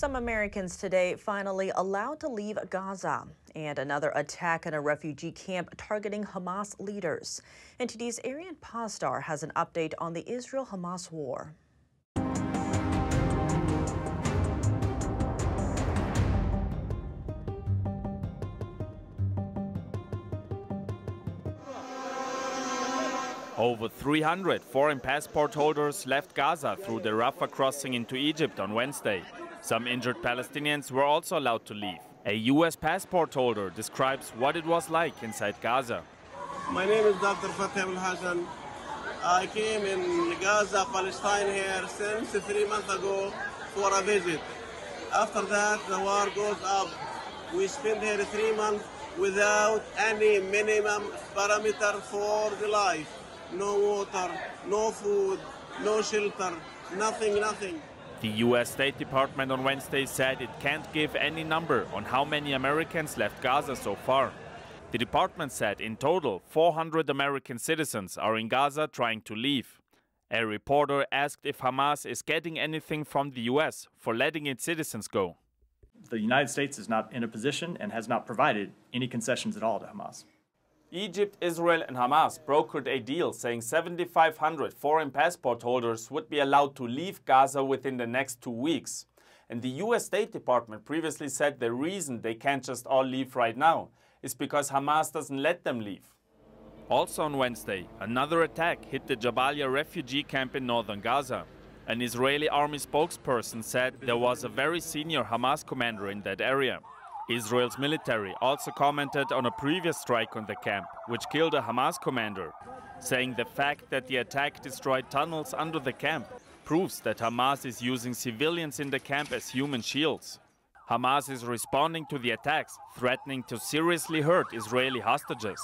Some Americans today finally allowed to leave Gaza, and another attack in a refugee camp targeting Hamas leaders. NTD's Arian Pastar has an update on the Israel-Hamas war. Over 300 foreign passport holders left Gaza through the Rafah crossing into Egypt on Wednesday. Some injured Palestinians were also allowed to leave. A U.S. passport holder describes what it was like inside Gaza. My name is Dr. Fateh Al-Hassan. I came in Gaza, Palestine here since 3 months ago for a visit. After that, the war goes up. We spent here 3 months without any minimum parameter for the life. No water, no food, no shelter, nothing. The U.S. State Department on Wednesday said it can't give any number on how many Americans left Gaza so far. The department said in total 400 American citizens are in Gaza trying to leave. A reporter asked if Hamas is getting anything from the U.S. for letting its citizens go. The United States is not in a position and has not provided any concessions at all to Hamas. Egypt, Israel and Hamas brokered a deal saying 7,500 foreign passport holders would be allowed to leave Gaza within the next 2 weeks. And the U.S. State Department previously said the reason they can't just all leave right now is because Hamas doesn't let them leave. Also on Wednesday, another attack hit the Jabalia refugee camp in northern Gaza. An Israeli army spokesperson said there was a very senior Hamas commander in that area. Israel's military also commented on a previous strike on the camp, which killed a Hamas commander, saying the fact that the attack destroyed tunnels under the camp proves that Hamas is using civilians in the camp as human shields. Hamas is responding to the attacks, threatening to seriously hurt Israeli hostages.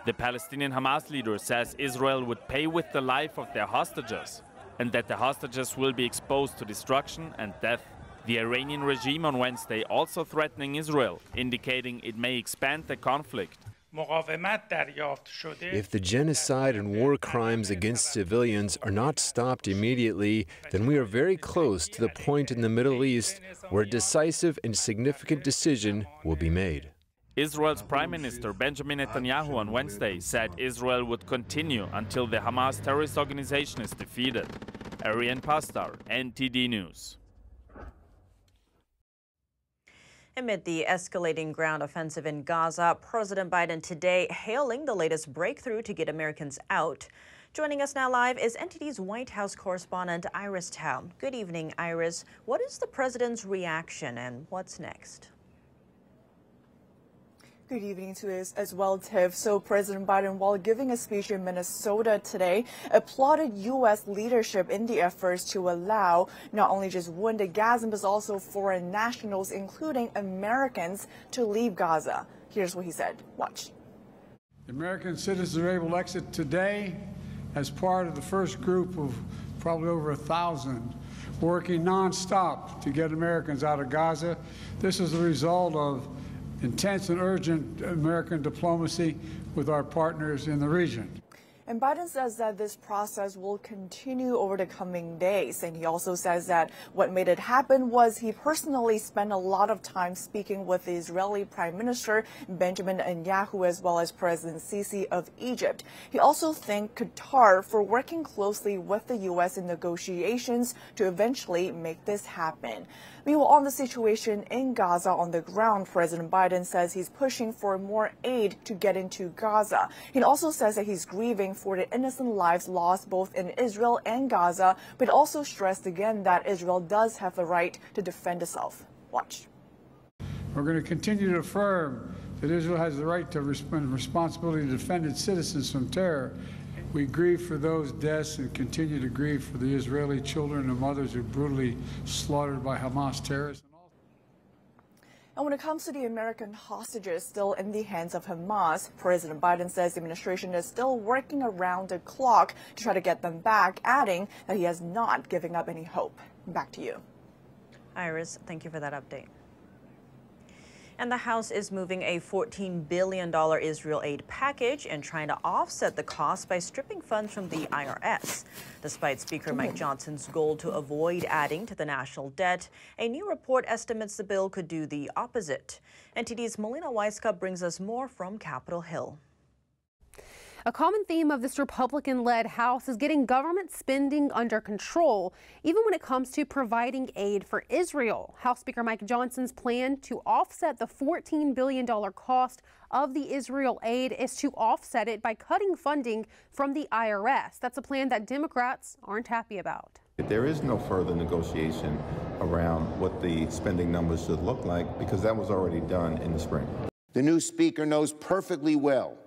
The Palestinian Hamas leader says Israel would pay with the life of their hostages, and that the hostages will be exposed to destruction and death. The Iranian regime on Wednesday also threatening Israel, indicating it may expand the conflict. If the genocide and war crimes against civilians are not stopped immediately, then we are very close to the point in the Middle East where a decisive and significant decision will be made. Israel's Prime Minister Benjamin Netanyahu on Wednesday said Israel would continue until the Hamas terrorist organization is defeated. Arian Pastar, NTD News. Amid the escalating ground offensive in Gaza, President Biden today hailing the latest breakthrough to get Americans out. Joining us now live is NTD's White House correspondent Iris Tao. Good evening, Iris. What is the president's reaction and what's next? Good evening to us as well, Tiff. So President Biden, while giving a speech in Minnesota today, applauded U.S. leadership in the efforts to allow not only just wounded Gazans, but also foreign nationals, including Americans, to leave Gaza. Here's what he said. Watch. American citizens are able to exit today as part of the first group of probably over 1,000 working nonstop to get Americans out of Gaza. This is the result of intense and urgent American diplomacy with our partners in the region. And Biden says that this process will continue over the coming days. And he also says that what made it happen was he personally spent a lot of time speaking with the Israeli Prime Minister Benjamin Netanyahu as well as President Sisi of Egypt. He also thanked Qatar for working closely with the U.S. in negotiations to eventually make this happen. Meanwhile, on the situation in Gaza on the ground, President Biden says he's pushing for more aid to get into Gaza. He also says that he's grieving for the innocent lives lost both in Israel and Gaza, but also stressed again that Israel does have the right to defend itself. Watch. We're going to continue to affirm that Israel has the right to responsibility to defend its citizens from terror. We grieve for those deaths and continue to grieve for the Israeli children and mothers who were brutally slaughtered by Hamas terrorists. And when it comes to the American hostages still in the hands of Hamas, President Biden says the administration is still working around the clock to try to get them back, adding that he has not given up any hope. Back to you. Iris, thank you for that update. And the House is moving a $14 billion Israel aid package and trying to offset the cost by stripping funds from the IRS. Despite Speaker Mike Johnson's goal to avoid adding to the national debt, a new report estimates the bill could do the opposite. NTD's Melina Weisskopf brings us more from Capitol Hill. A common theme of this Republican-led House is getting government spending under control, even when it comes to providing aid for Israel. House Speaker Mike Johnson's plan to offset the $14 billion cost of the Israel aid is to offset it by cutting funding from the IRS. That's a plan that Democrats aren't happy about. There is no further negotiation around what the spending numbers should look like because that was already done in the spring. The new speaker knows perfectly well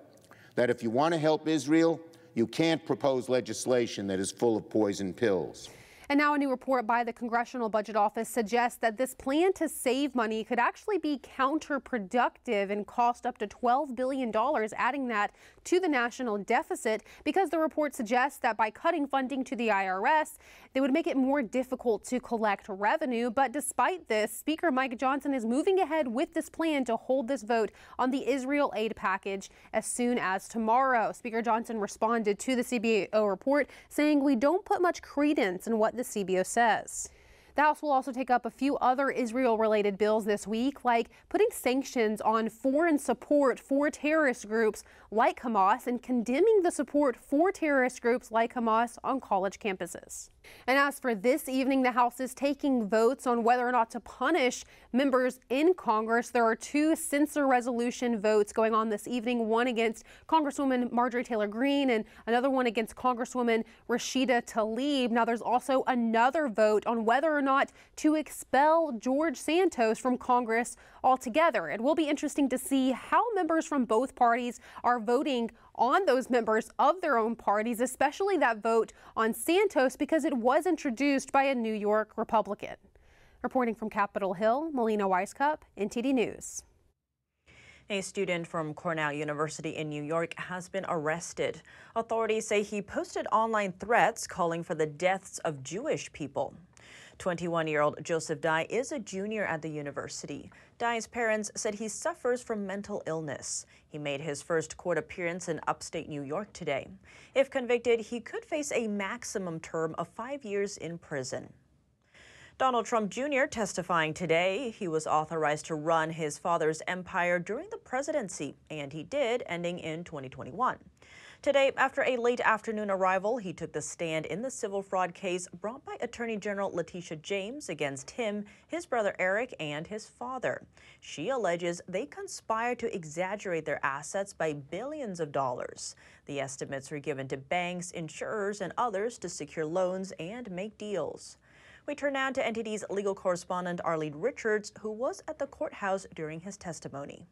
that if you want to help Israel, you can't propose legislation that is full of poison pills. And now a new report by the Congressional Budget Office suggests that this plan to save money could actually be counterproductive and cost up to $12 billion, adding that to the national deficit, because the report suggests that by cutting funding to the IRS, they would make it more difficult to collect revenue. But despite this, Speaker Mike Johnson is moving ahead with this plan to hold this vote on the Israel aid package as soon as tomorrow. Speaker Johnson responded to the CBO report, saying, "We don't put much credence in what the CBO says." The House will also take up a few other Israel-related bills this week, like putting sanctions on foreign support for terrorist groups like Hamas and condemning the support for terrorist groups like Hamas on college campuses. And as for this evening, the House is taking votes on whether or not to punish members in Congress. There are two censure resolution votes going on this evening, one against Congresswoman Marjorie Taylor Greene and another one against Congresswoman Rashida Tlaib. Now, there's also another vote on whether or not to expel George Santos from Congress altogether. It will be interesting to see how members from both parties are voting on those members of their own parties, especially that vote on Santos, because it was introduced by a New York Republican. Reporting from Capitol Hill, Melina Weisskopf, NTD News. A student from Cornell University in New York has been arrested. Authorities say he posted online threats calling for the deaths of Jewish people. 21-year-old Joseph Dye is a junior at the university. Dye's parents said he suffers from mental illness. He made his first court appearance in upstate New York today. If convicted, he could face a maximum term of 5 years in prison. Donald Trump Jr. testifying today. He was authorized to run his father's empire during the presidency, and he did, ending in 2021. Today, after a late afternoon arrival, he took the stand in the civil fraud case brought by Attorney General Letitia James against him, his brother Eric, and his father. She alleges they conspired to exaggerate their assets by billions of dollars. The estimates were given to banks, insurers, and others to secure loans and make deals. We turn now to NTD's legal correspondent Arlene Richards, who was at the courthouse during his testimony.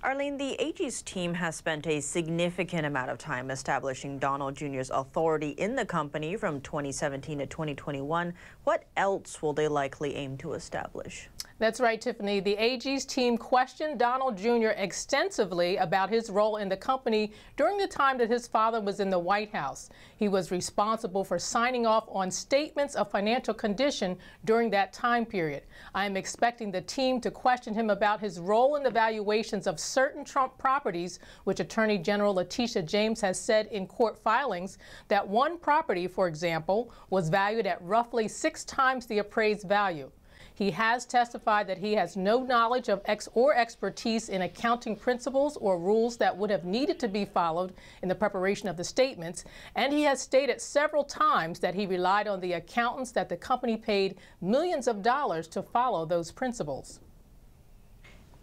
Arlene, the AG's team has spent a significant amount of time establishing Donald Jr.'s authority in the company from 2017 to 2021. What else will they likely aim to establish? That's right, Tiffany. The AG's team questioned Donald Jr. extensively about his role in the company during the time that his father was in the White House. He was responsible for signing off on statements of financial condition during that time period. I am expecting the team to question him about his role in the valuations of certain Trump properties, which Attorney General Letitia James has said in court filings that one property, for example, was valued at roughly 6 times the appraised value. He has testified that he has no knowledge of or expertise in accounting principles or rules that would have needed to be followed in the preparation of the statements, and he has stated several times that he relied on the accountants that the company paid millions of dollars to follow those principles.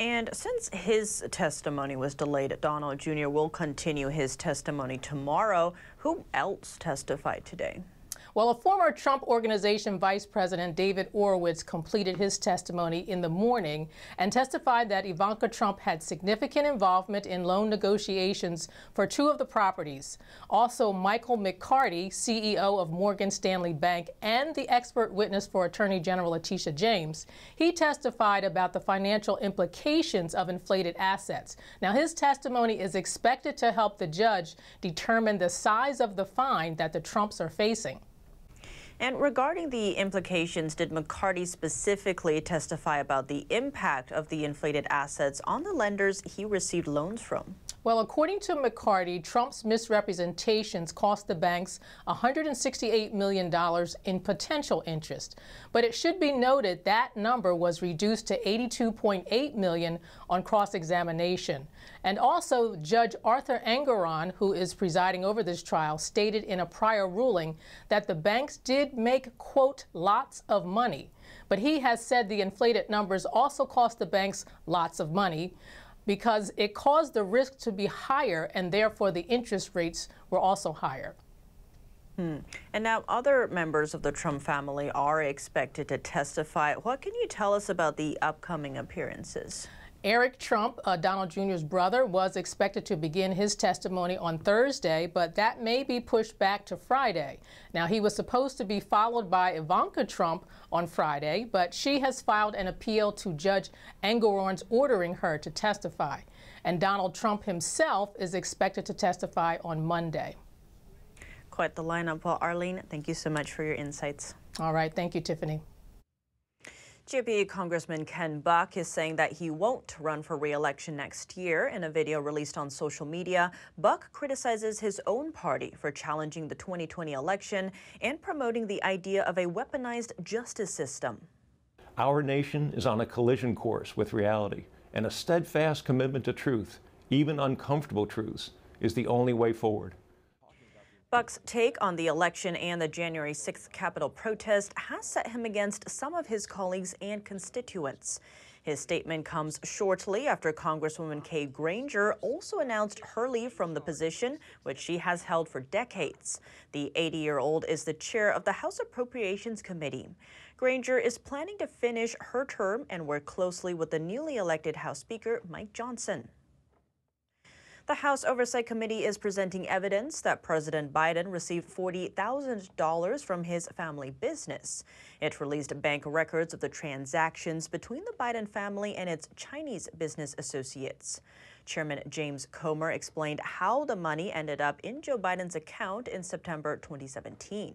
And since his testimony was delayed, Donald Jr. will continue his testimony tomorrow. Who else testified today? Well, a former Trump Organization Vice President David Orowitz completed his testimony in the morning and testified that Ivanka Trump had significant involvement in loan negotiations for 2 of the properties. Also, Michael McCarty, CEO of Morgan Stanley Bank and the expert witness for Attorney General Letitia James, he testified about the financial implications of inflated assets. Now, his testimony is expected to help the judge determine the size of the fine that the Trumps are facing. And regarding the implications, did McCarty specifically testify about the impact of the inflated assets on the lenders he received loans from? Well, according to McCarty, Trump's misrepresentations cost the banks $168 million in potential interest. But it should be noted that number was reduced to $82.8 million on cross-examination. And also, Judge Arthur Engoron, who is presiding over this trial, stated in a prior ruling that the banks did make, quote, lots of money. But he has said the inflated numbers also cost the banks lots of money, because it caused the risk to be higher, and therefore the interest rates were also higher. And now other members of the Trump family are expected to testify. What can you tell us about the upcoming appearances? Eric Trump, Donald Jr.'s brother, was expected to begin his testimony on Thursday, but that may be pushed back to Friday. Now, he was supposed to be followed by Ivanka Trump on Friday, but she has filed an appeal to Judge Engoron's ordering her to testify. And Donald Trump himself is expected to testify on Monday. Quite the lineup. Well, Arlene, thank you so much for your insights. All right. Thank you, Tiffany. GOP Congressman Ken Buck is saying that he won't run for re-election next year. In a video released on social media, Buck criticizes his own party for challenging the 2020 election and promoting the idea of a weaponized justice system. Our nation is on a collision course with reality, and a steadfast commitment to truth, even uncomfortable truths, is the only way forward. Buck's take on the election and the January 6th Capitol protest has set him against some of his colleagues and constituents. His statement comes shortly after Congresswoman Kay Granger also announced her leave from the position, which she has held for decades. The 80-year-old is the chair of the House Appropriations Committee. Granger is planning to finish her term and work closely with the newly elected House Speaker Mike Johnson. The House Oversight Committee is presenting evidence that President Biden received $40,000 from his family business. It released bank records of the transactions between the Biden family and its Chinese business associates. Chairman James Comer explained how the money ended up in Joe Biden's account in September 2017.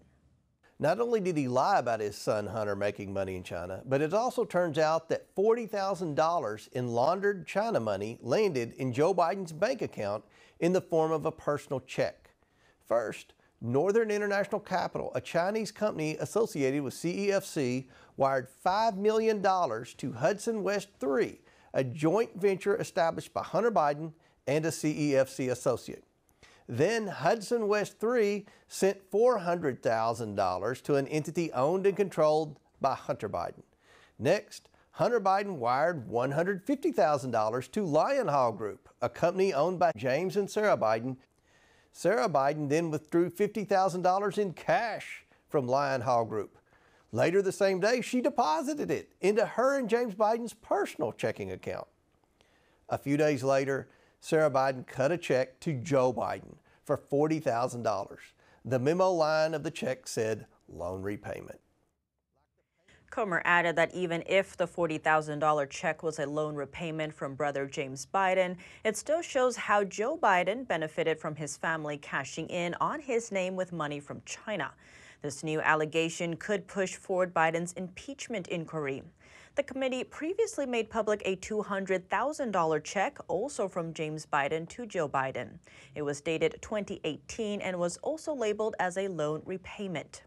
Not only did he lie about his son Hunter making money in China, but it also turns out that $40,000 in laundered China money landed in Joe Biden's bank account in the form of a personal check. First, Northern International Capital, a Chinese company associated with CEFC, wired $5 million to Hudson West 3, a joint venture established by Hunter Biden and a CEFC associate. Then Hudson West 3 sent $400,000 to an entity owned and controlled by Hunter Biden. Next, Hunter Biden wired $150,000 to Lion Hall Group, a company owned by James and Sarah Biden. Sarah Biden then withdrew $50,000 in cash from Lion Hall Group. Later the same day, she deposited it into her and James Biden's personal checking account. A few days later, Sarah Biden cut a check to Joe Biden for $40,000. The memo line of the check said loan repayment. Comer added that even if the $40,000 check was a loan repayment from brother James Biden, it still shows how Joe Biden benefited from his family cashing in on his name with money from China. This new allegation could push forward Biden's impeachment inquiry. The committee previously made public a $200,000 check, also from James Biden to Joe Biden. It was dated 2018 and was also labeled as a loan repayment.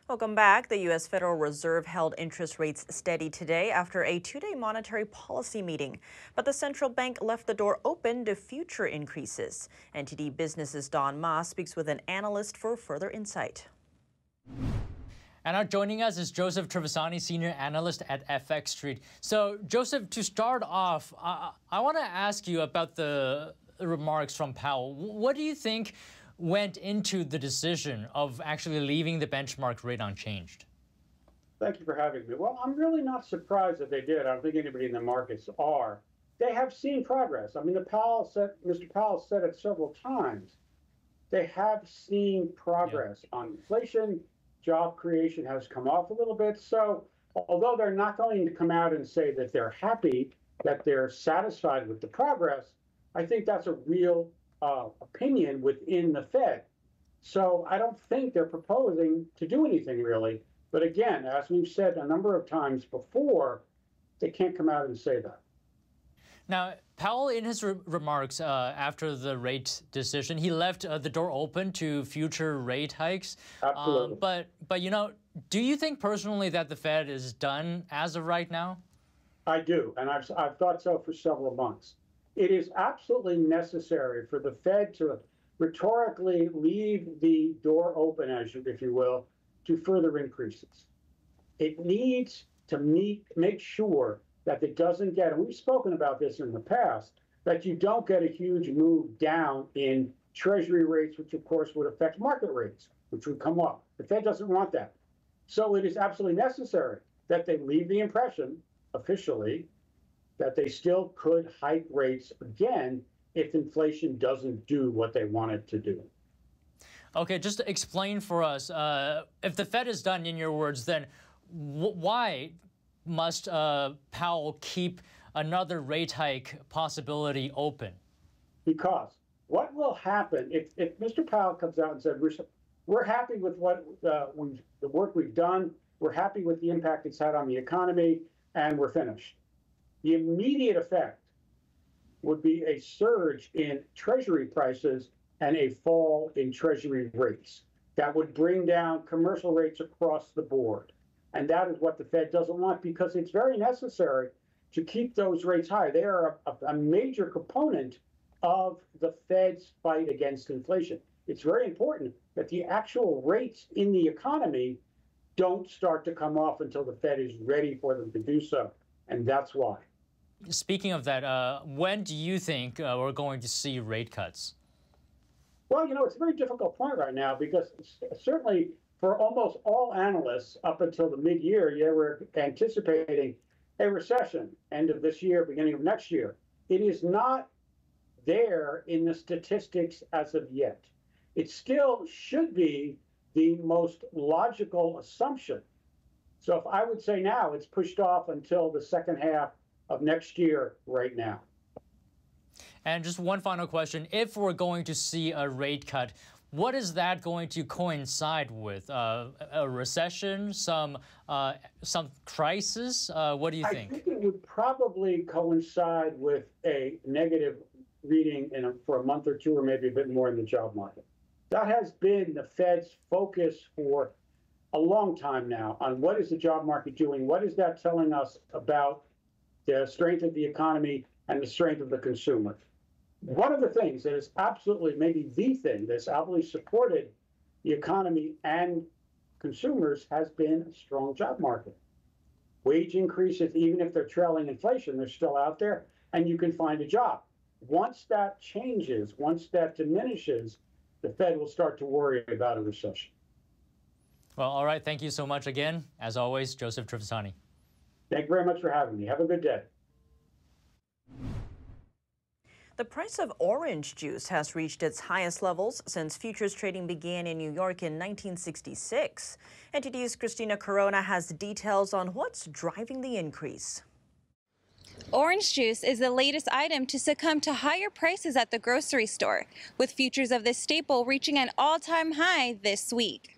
Welcome back. The U.S. Federal Reserve held interest rates steady today after a two-day monetary policy meeting. But the central bank left the door open to future increases. NTD Business's Don Ma speaks with an analyst for further insight. And now joining us is Joseph Trevisani, Senior Analyst at FX Street. So, Joseph, to start off, I want to ask you about the remarks from Powell. What do you think went into the decision of actually leaving the benchmark rate unchanged? Thank you for having me. Well, I'm really not surprised that they did. I don't think anybody in the markets are. They have seen progress. I mean, Mr. Powell said it several times. They have seen progress on inflation. Job creation has come off a little bit. So although they're not going to come out and say that they're happy, that they're satisfied with the progress, I think that's a real opinion within the Fed. So I don't think they're proposing to do anything really. But again, as we've said a number of times before, they can't come out and say that. Now, Powell, in his remarks after the rate decision, he left the door open to future rate hikes. Absolutely. But you know, do you think personally that the Fed is done as of right now? I do, and I've thought so for several months. It is absolutely necessary for the Fed to rhetorically leave the door open, if you will, to further increases. It needs to make sure that it doesn't get, and we've spoken about this in the past, that you don't get a huge move down in Treasury rates, which of course would affect market rates, which would come up. The Fed doesn't want that. So it is absolutely necessary that they leave the impression, officially, that they still could hike rates again if inflation doesn't do what they want it to do. Okay, just to explain for us, if the Fed is done, in your words, then why must Powell keep another rate hike possibility open? Because what will happen if Mr. Powell comes out and said, we're happy with what the work we've done, we're happy with the impact it's had on the economy, and we're finished. The immediate effect would be a surge in Treasury prices and a fall in Treasury rates. That would bring down commercial rates across the board. And that is what the Fed doesn't want, because it's very necessary to keep those rates high. They are a major component of the Fed's fight against inflation. It's very important that the actual rates in the economy don't start to come off until the Fed is ready for them to do so. And that's why. Speaking of that, when do you think we're going to see rate cuts? Well, you know, it's a very difficult point right now, because certainly for almost all analysts up until the mid-year, they were anticipating a recession end of this year, beginning of next year. It is not there in the statistics as of yet. It still should be the most logical assumption. So if I would say now, it's pushed off until the second half of next year right now. And just one final question. If we're going to see a rate cut, what is that going to coincide with? A recession, some crisis? What do you think? I think it would probably coincide with a negative reading for a month or two, or maybe a bit more in the job market. That has been the Fed's focus for a long time now on what is the job market doing? What is that telling us about the strength of the economy and the strength of the consumer? One of the things that is absolutely, maybe the thing that's absolutely supported the economy and consumers has been a strong job market. Wage increases, even if they're trailing inflation, they're still out there, and you can find a job. Once that changes, once that diminishes, the Fed will start to worry about a recession. Well, all right. Thank you so much again. As always, Joseph Trevesani. Thank you very much for having me. Have a good day. The price of orange juice has reached its highest levels since futures trading began in New York in 1966. NTD's Christina Corona has details on what's driving the increase. Orange juice is the latest item to succumb to higher prices at the grocery store, with futures of this staple reaching an all-time high this week.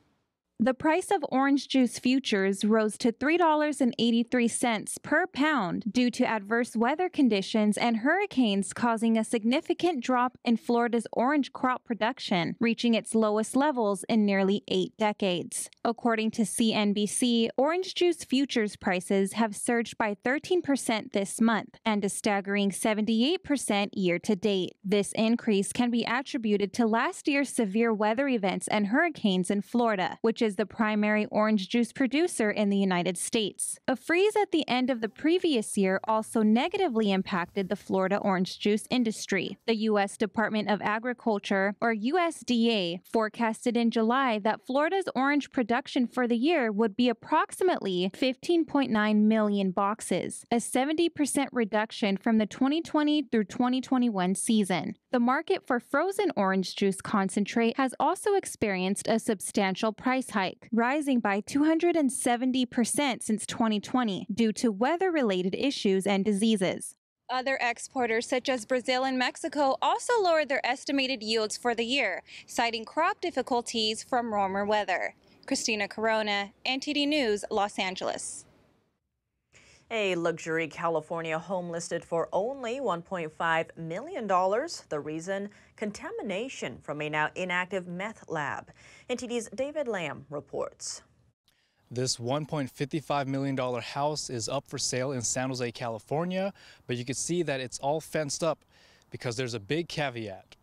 The price of orange juice futures rose to $3.83 per pound due to adverse weather conditions and hurricanes causing a significant drop in Florida's orange crop production, reaching its lowest levels in nearly 8 decades. According to CNBC, orange juice futures prices have surged by 13% this month and a staggering 78% year to date. This increase can be attributed to last year's severe weather events and hurricanes in Florida, which is the primary orange juice producer in the United States. A freeze at the end of the previous year also negatively impacted the Florida orange juice industry. The U.S. Department of Agriculture, or USDA, forecasted in July that Florida's orange production for the year would be approximately 15.9 million boxes, a 70% reduction from the 2020 through 2021 season. The market for frozen orange juice concentrate has also experienced a substantial price hike, rising by 270% since 2020 due to weather-related issues and diseases. Other exporters, such as Brazil and Mexico, also lowered their estimated yields for the year, citing crop difficulties from warmer weather. Christina Corona, NTD News, Los Angeles. A luxury California home listed for only $1.5 million. The reason? Contamination from a now inactive meth lab. NTD's David Lamb reports. This $1.55 million house is up for sale in San Jose, California, but you can see that it's all fenced up because there's a big caveat.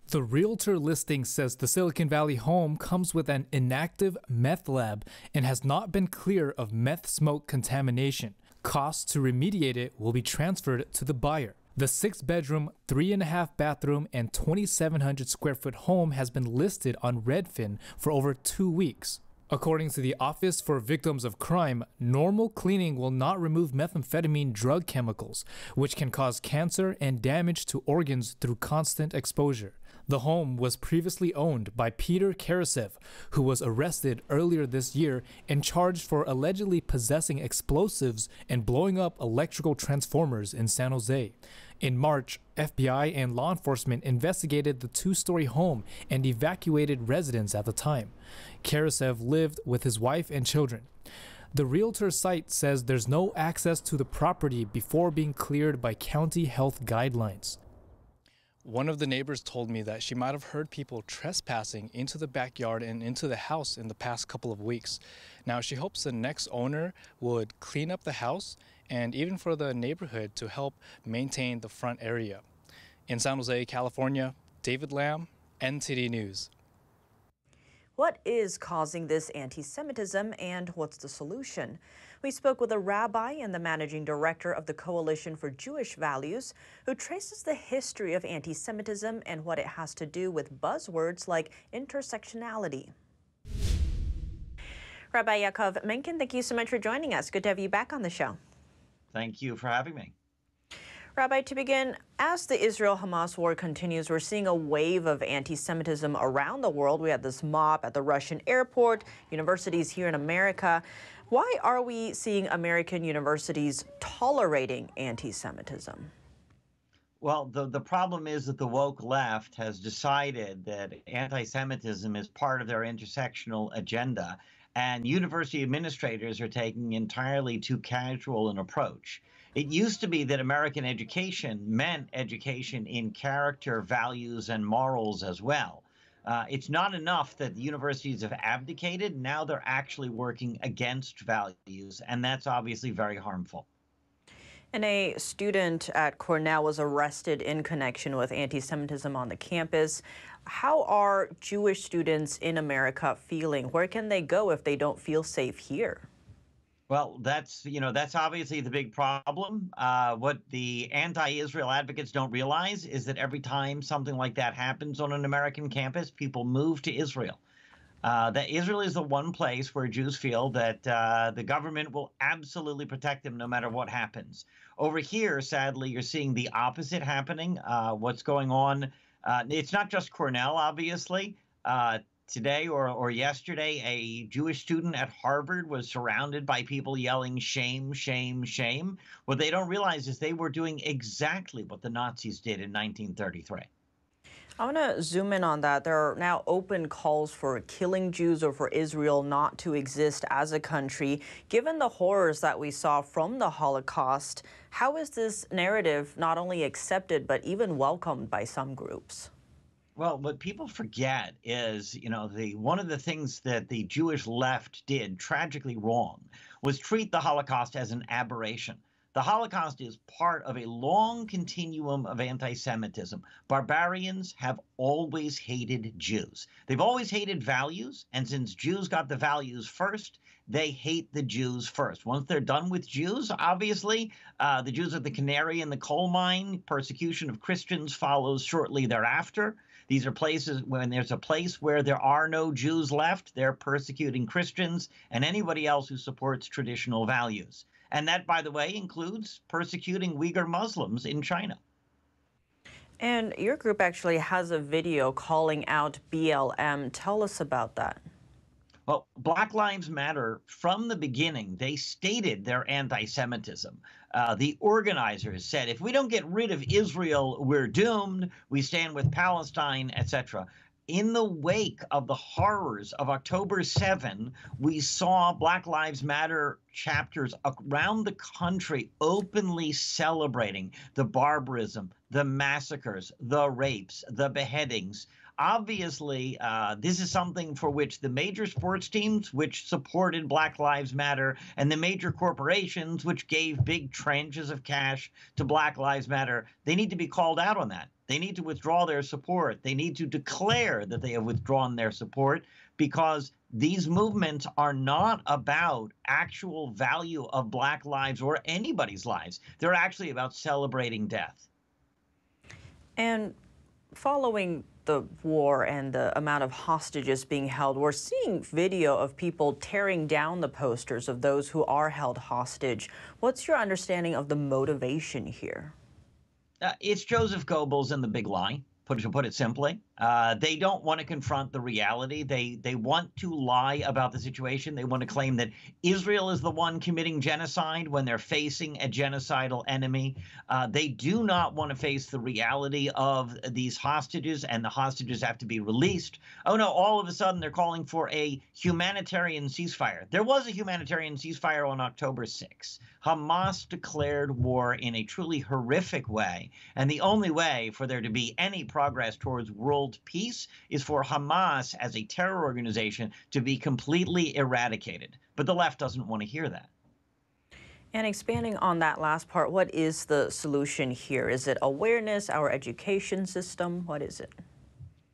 The realtor listing says the Silicon Valley home comes with an inactive meth lab and has not been clear of meth smoke contamination. Costs to remediate it will be transferred to the buyer. The 6-bedroom, 3.5-bathroom, and 2,700 square foot home has been listed on Redfin for over 2 weeks. According to the Office for Victims of Crime, normal cleaning will not remove methamphetamine drug chemicals, which can cause cancer and damage to organs through constant exposure. The home was previously owned by Peter Karasev, who was arrested earlier this year and charged for allegedly possessing explosives and blowing up electrical transformers in San Jose. In March, FBI and law enforcement investigated the 2-story home and evacuated residents at the time. Karasev lived with his wife and children. The realtor site says there's no access to the property before being cleared by county health guidelines. One of the neighbors told me that she might have heard people trespassing into the backyard and into the house in the past couple of weeks. Now, she hopes the next owner would clean up the house and even for the neighborhood to help maintain the front area. In San Jose, California, David Lamb, NTD News. What is causing this anti-Semitism and what's the solution? We spoke with a rabbi and the managing director of the Coalition for Jewish Values, who traces the history of anti-Semitism and what it has to do with buzzwords like intersectionality. Rabbi Yaakov Menken, thank you so much for joining us. Good to have you back on the show. Thank you for having me. Rabbi, to begin, as the Israel-Hamas war continues, we're seeing a wave of anti-Semitism around the world. We had this mob at the Russian airport, universities here in America. Why are we seeing American universities tolerating anti-Semitism? Well, the problem is that the woke left has decided that anti-Semitism is part of their intersectional agenda, and university administrators are taking entirely too casual an approach. It used to be that American education meant education in character, values, and morals as well. It's not enough that the universities have abdicated. Now they're actually working against values, and that's obviously very harmful. And a student at Cornell was arrested in connection with anti-Semitism on the campus. How are Jewish students in America feeling? Where can they go if they don't feel safe here? Well, that's obviously the big problem. What the anti-Israel advocates don't realize is that every time something like that happens on an American campus, people move to Israel. That Israel is the one place where Jews feel that the government will absolutely protect them no matter what happens. Over here, sadly, you're seeing the opposite happening. What's going on? It's not just Cornell, obviously. Today or yesterday, a Jewish student at Harvard was surrounded by people yelling, "Shame, shame, shame." What they don't realize is they were doing exactly what the Nazis did in 1933. I want to zoom in on that. There are now open calls for killing Jews or for Israel not to exist as a country. Given the horrors that we saw from the Holocaust, how is this narrative not only accepted but even welcomed by some groups? Well, what people forget is, one of the things that the Jewish left did tragically wrong was treat the Holocaust as an aberration. The Holocaust is part of a long continuum of anti-Semitism. Barbarians have always hated Jews. They've always hated values, and since Jews got the values first, they hate the Jews first. Once they're done with Jews, obviously, the Jews are the canary in the coal mine. Persecution of Christians follows shortly thereafter. These are places, when there's a place where there are no Jews left, they're persecuting Christians and anybody else who supports traditional values. And that, by the way, includes persecuting Uyghur Muslims in China. And your group actually has a video calling out BLM. Tell us about that. Well, Black Lives Matter, from the beginning, they stated their anti-Semitism. The organizers said, if we don't get rid of Israel, we're doomed. We stand with Palestine, etc. In the wake of the horrors of October 7, we saw Black Lives Matter chapters around the country openly celebrating the barbarism, the massacres, the rapes, the beheadings. Obviously, this is something for which the major sports teams, which supported Black Lives Matter, and the major corporations, which gave big tranches of cash to Black Lives Matter, they need to be called out on that. They need to withdraw their support. They need to declare that they have withdrawn their support, because these movements are not about actual value of Black lives or anybody's lives. They're actually about celebrating death. And following the war and the amount of hostages being held, we're seeing video of people tearing down the posters of those who are held hostage. What's your understanding of the motivation here? It's Joseph Goebbels and the big lie, to put it simply. They don't want to confront the reality. They want to lie about the situation. They want to claim that Israel is the one committing genocide when they're facing a genocidal enemy. They do not want to face the reality of these hostages, and the hostages have to be released. Oh no, all of a sudden they're calling for a humanitarian ceasefire. There was a humanitarian ceasefire on October 6th. Hamas declared war in a truly horrific way, and the only way for there to be any progress towards world peace is for Hamas as a terror organization to be completely eradicated. But the left doesn't want to hear that. And expanding on that last part, what is the solution here? Is it awareness, our education system? What is it?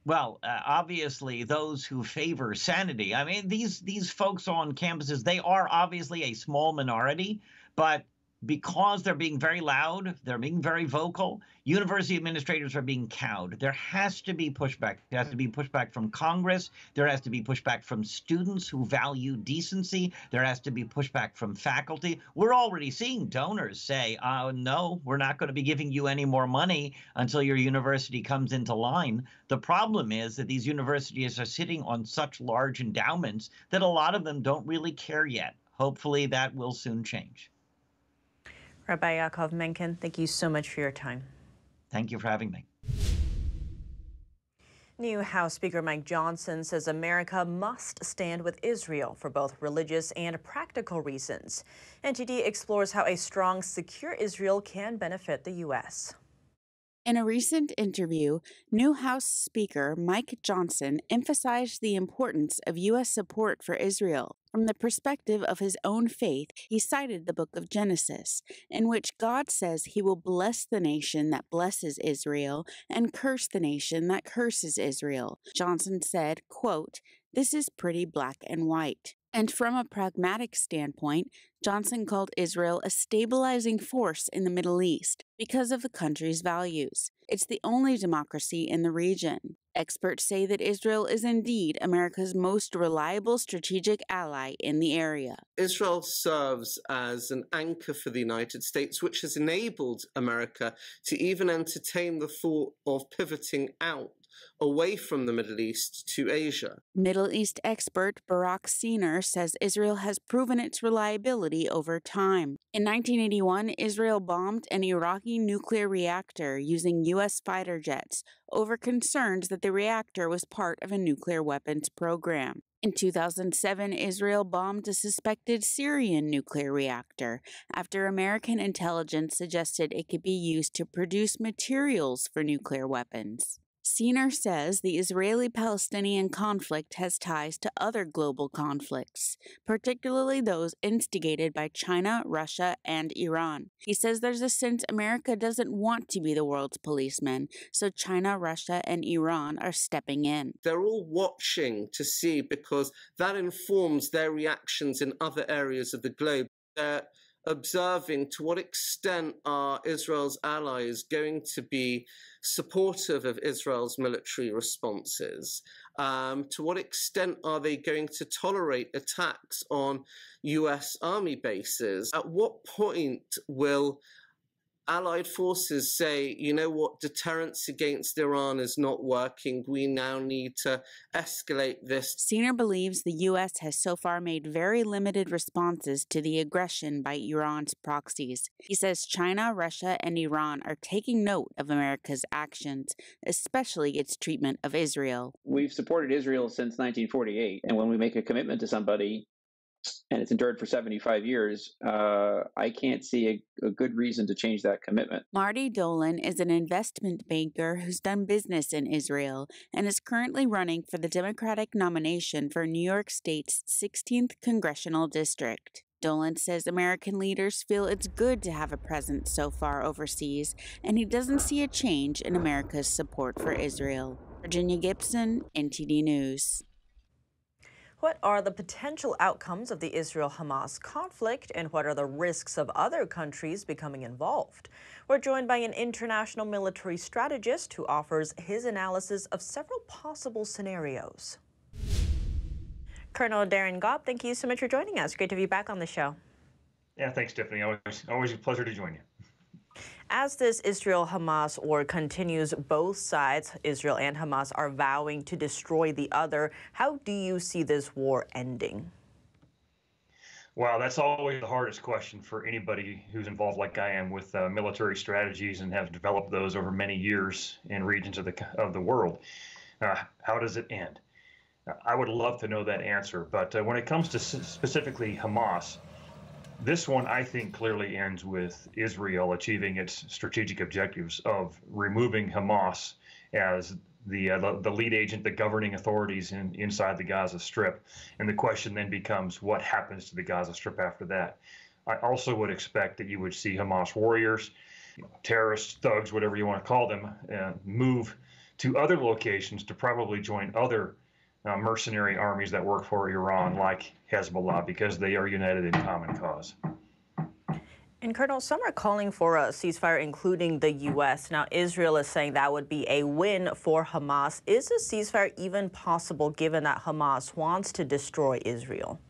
Well, obviously, those who favor sanity. I mean, these folks on campuses, they are obviously a small minority, but because they're being very loud, they're being very vocal, university administrators are being cowed. There has to be pushback. There has to be pushback from Congress. There has to be pushback from students who value decency. There has to be pushback from faculty. We're already seeing donors say, no, we're not going to be giving you any more money until your university comes into line. The problem is that these universities are sitting on such large endowments that a lot of them don't really care yet. Hopefully that will soon change. Rabbi Yaakov Menken, thank you so much for your time. Thank you for having me. New House Speaker Mike Johnson says America must stand with Israel for both religious and practical reasons. NTD explores how a strong, secure Israel can benefit the U.S. In a recent interview, new House Speaker Mike Johnson emphasized the importance of U.S. support for Israel. From the perspective of his own faith, he cited the book of Genesis, in which God says he will bless the nation that blesses Israel and curse the nation that curses Israel. Johnson said, quote, "This is pretty black and white." And from a pragmatic standpoint, Johnson called Israel a stabilizing force in the Middle East because of the country's values. It's the only democracy in the region. Experts say that Israel is indeed America's most reliable strategic ally in the area. Israel serves as an anchor for the United States, which has enabled America to even entertain the thought of pivoting out away from the Middle East to Asia. Middle East expert Barak Siner says Israel has proven its reliability over time. In 1981, Israel bombed an Iraqi nuclear reactor using U.S. fighter jets over concerns that the reactor was part of a nuclear weapons program. In 2007, Israel bombed a suspected Syrian nuclear reactor after American intelligence suggested it could be used to produce materials for nuclear weapons. Siner says the Israeli-Palestinian conflict has ties to other global conflicts, particularly those instigated by China, Russia, and Iran. He says there's a sense America doesn't want to be the world's policeman, so China, Russia, and Iran are stepping in. They're all watching to see, because that informs their reactions in other areas of the globe. They're observing to what extent are Israel's allies going to be supportive of Israel's military responses? To what extent are they going to tolerate attacks on US army bases? At what point will Allied forces say, you know what, deterrence against Iran is not working. We now need to escalate this. Senior believes the U.S. has so far made very limited responses to the aggression by Iran's proxies. He says China, Russia, and Iran are taking note of America's actions, especially its treatment of Israel. We've supported Israel since 1948, and when we make a commitment to somebody, and it's endured for 75 years, I can't see a good reason to change that commitment. Marty Dolan is an investment banker who's done business in Israel and is currently running for the Democratic nomination for New York State's 16th congressional district. Dolan says American leaders feel it's good to have a presence so far overseas, and he doesn't see a change in America's support for Israel. Virginia Gibson, NTD News. What are the potential outcomes of the Israel-Hamas conflict, and what are the risks of other countries becoming involved? We're joined by an international military strategist who offers his analysis of several possible scenarios. Colonel Darren Gobb, thank you so much for joining us. Great to have you back on the show. Yeah, thanks, Tiffany. Always a pleasure to join you. As this Israel-Hamas war continues, both sides, Israel and Hamas, are vowing to destroy the other. How do you see this war ending? Well, that's always the hardest question for anybody who's involved like I am with military strategies and have developed those over many years in regions of the world. How does it end? I would love to know that answer, but when it comes to specifically Hamas, this one, I think, clearly ends with Israel achieving its strategic objectives of removing Hamas as the lead agent, the governing authorities inside the Gaza Strip. And the question then becomes, what happens to the Gaza Strip after that? I also would expect that you would see Hamas warriors, terrorists, thugs, whatever you want to call them, move to other locations to probably join other mercenary armies that work for Iran, like Hezbollah, because they are united in common cause. And Colonel, some are calling for a ceasefire, including the U.S. Now, Israel is saying that would be a win for Hamas. Is a ceasefire even possible, given that Hamas wants to destroy Israel?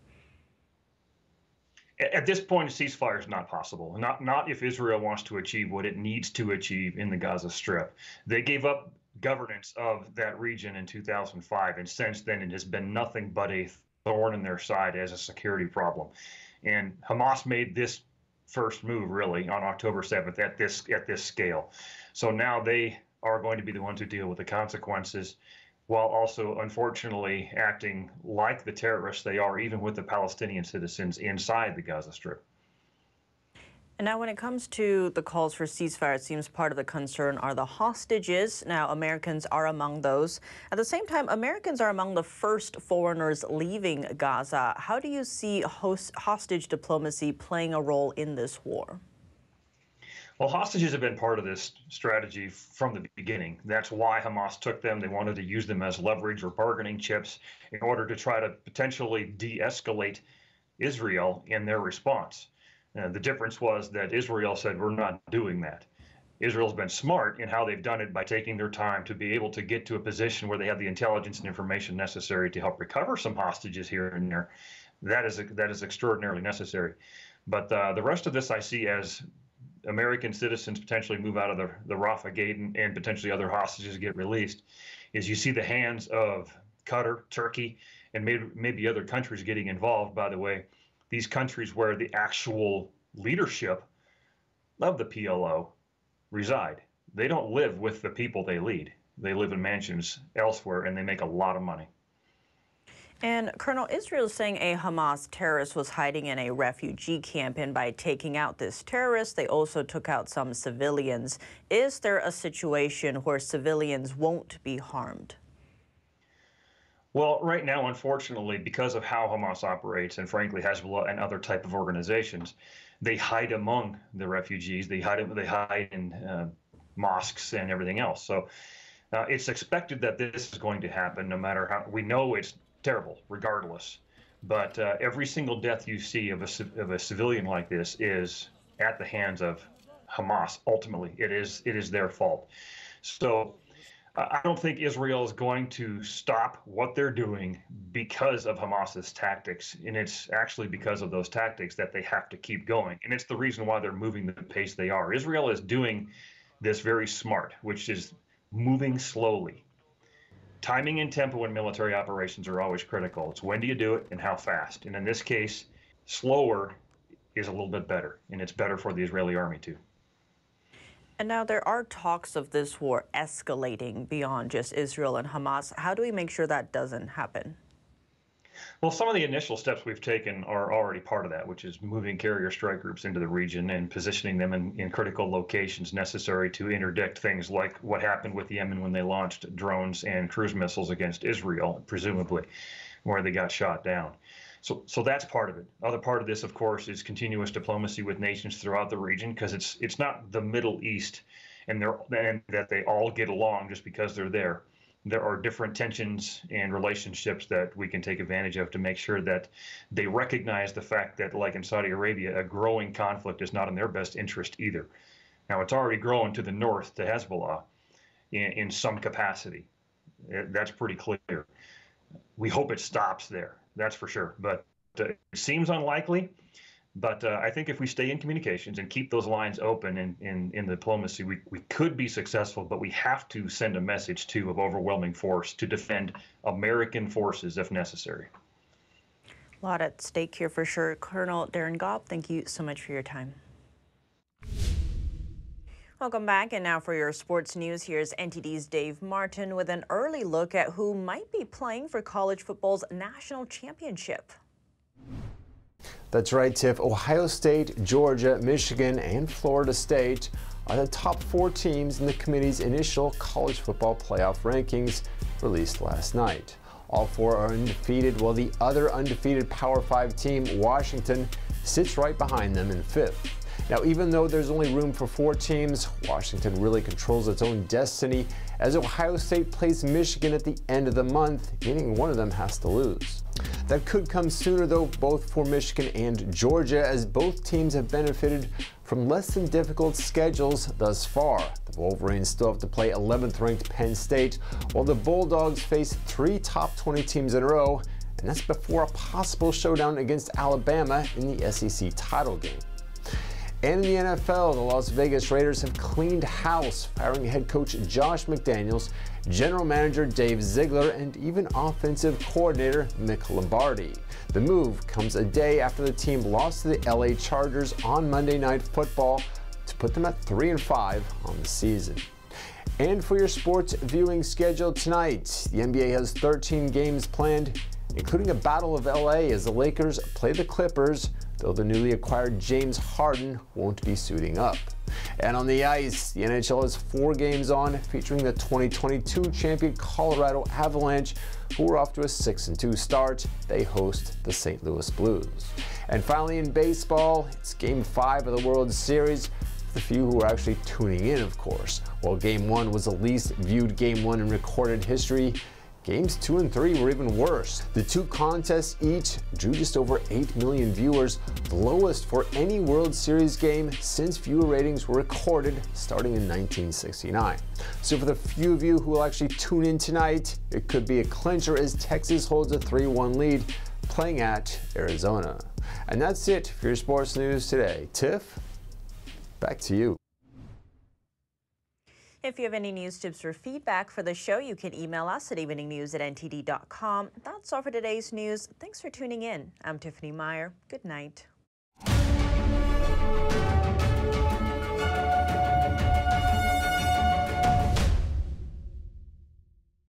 At this point, a ceasefire is not possible. Not if Israel wants to achieve what it needs to achieve in the Gaza Strip. They gave up governance of that region in 2005, and since then it has been nothing but a thorn in their side as a security problem. And Hamas made this first move really on October 7th at this scale. So now they are going to be the ones who deal with the consequences, while also unfortunately acting like the terrorists they are, even with the Palestinian citizens inside the Gaza Strip. And now when it comes to the calls for ceasefire, it seems part of the concern are the hostages. Now, Americans are among those. At the same time, Americans are among the first foreigners leaving Gaza. How do you see hostage diplomacy playing a role in this war? Well, hostages have been part of this strategy from the beginning. That's why Hamas took them. They wanted to use them as leverage or bargaining chips in order to try to potentially de-escalate Israel in their response. The difference was that Israel said, we're not doing that. Israel's been smart in how they've done it by taking their time to be able to get to a position where they have the intelligence and information necessary to help recover some hostages here and there. That is extraordinarily necessary. But the rest of this I see as American citizens potentially move out of the Rafah gate and potentially other hostages get released, is you see the hands of Qatar, Turkey, and maybe other countries getting involved, by the way. These countries where the actual leadership of the PLO reside. They don't live with the people they lead. They live in mansions elsewhere, and they make a lot of money. And Colonel, Israel is saying a Hamas terrorist was hiding in a refugee camp, and by taking out this terrorist, they also took out some civilians. Is there a situation where civilians won't be harmed? Well, right now, unfortunately, because of how Hamas operates, and frankly Hezbollah and other type of organizations, they hide among the refugees. They hide in mosques and everything else. So it's expected that this is going to happen, no matter how. We know it's terrible, regardless. But every single death you see of a civilian like this is at the hands of Hamas. Ultimately, it is their fault. So I don't think Israel is going to stop what they're doing because of Hamas's tactics, and it's actually because of those tactics that they have to keep going, and it's the reason why they're moving the pace they are. Israel is doing this very smart, which is moving slowly. Timing and tempo in military operations are always critical. It's when do you do it and how fast, and in this case, slower is a little bit better, and it's better for the Israeli army too. And now there are talks of this war escalating beyond just Israel and Hamas. How do we make sure that doesn't happen? Well, some of the initial steps we've taken are already part of that, which is moving carrier strike groups into the region and positioning them in critical locations necessary to interdict things like what happened with Yemen when they launched drones and cruise missiles against Israel, presumably, where they got shot down. So that's part of it. Other part of this, of course, is continuous diplomacy with nations throughout the region, because it's not the Middle East and that they all get along just because they're there. There are different tensions and relationships that we can take advantage of to make sure that they recognize the fact that, like in Saudi Arabia, a growing conflict is not in their best interest either. Now, it's already growing to the north to Hezbollah in some capacity. That's pretty clear. We hope it stops there. That's for sure. But it seems unlikely. But I think if we stay in communications and keep those lines open in diplomacy, we could be successful, but we have to send a message, too, of overwhelming force to defend American forces if necessary. A lot at stake here for sure. Colonel Darren Gobb, thank you so much for your time. Welcome back, and now for your sports news, here's NTD's Dave Martin with an early look at who might be playing for college football's national championship. That's right, Tiff. Ohio State, Georgia, Michigan, and Florida State are the top 4 teams in the committee's initial college football playoff rankings released last night. All 4 are undefeated, while the other undefeated Power 5 team, Washington, sits right behind them in 5th. Now, even though there's only room for 4 teams, Washington really controls its own destiny, as Ohio State plays Michigan at the end of the month, meaning one of them has to lose. That could come sooner, though, both for Michigan and Georgia, as both teams have benefited from less than difficult schedules thus far. The Wolverines still have to play 11th-ranked Penn State, while the Bulldogs face 3 top 20 teams in a row, and that's before a possible showdown against Alabama in the SEC title game. And in the NFL, the Las Vegas Raiders have cleaned house, firing head coach Josh McDaniels, general manager Dave Ziegler, and even offensive coordinator Mick Lombardi. The move comes a day after the team lost to the LA Chargers on Monday Night Football to put them at 3-5 on the season. And for your sports viewing schedule tonight, the NBA has 13 games planned, including a Battle of LA as the Lakers play the Clippers, though the newly acquired James Harden won't be suiting up. And on the ice, the NHL has 4 games on, featuring the 2022 champion Colorado Avalanche, who are off to a 6-2 start. They host the St. Louis Blues. And finally in baseball, it's Game 5 of the World Series, for the few who are actually tuning in, of course. While Game 1 was the least viewed Game 1 in recorded history, Games 2 and 3 were even worse. The 2 contests each drew just over 8 million viewers, the lowest for any World Series game since viewer ratings were recorded starting in 1969. So for the few of you who will actually tune in tonight, it could be a clincher as Texas holds a 3-1 lead, playing at Arizona. And that's it for your sports news today. Tiff, back to you. If you have any news, tips, or feedback for the show, you can email us at eveningnews@ntd.com. That's all for today's news. Thanks for tuning in. I'm Tiffany Meyer. Good night.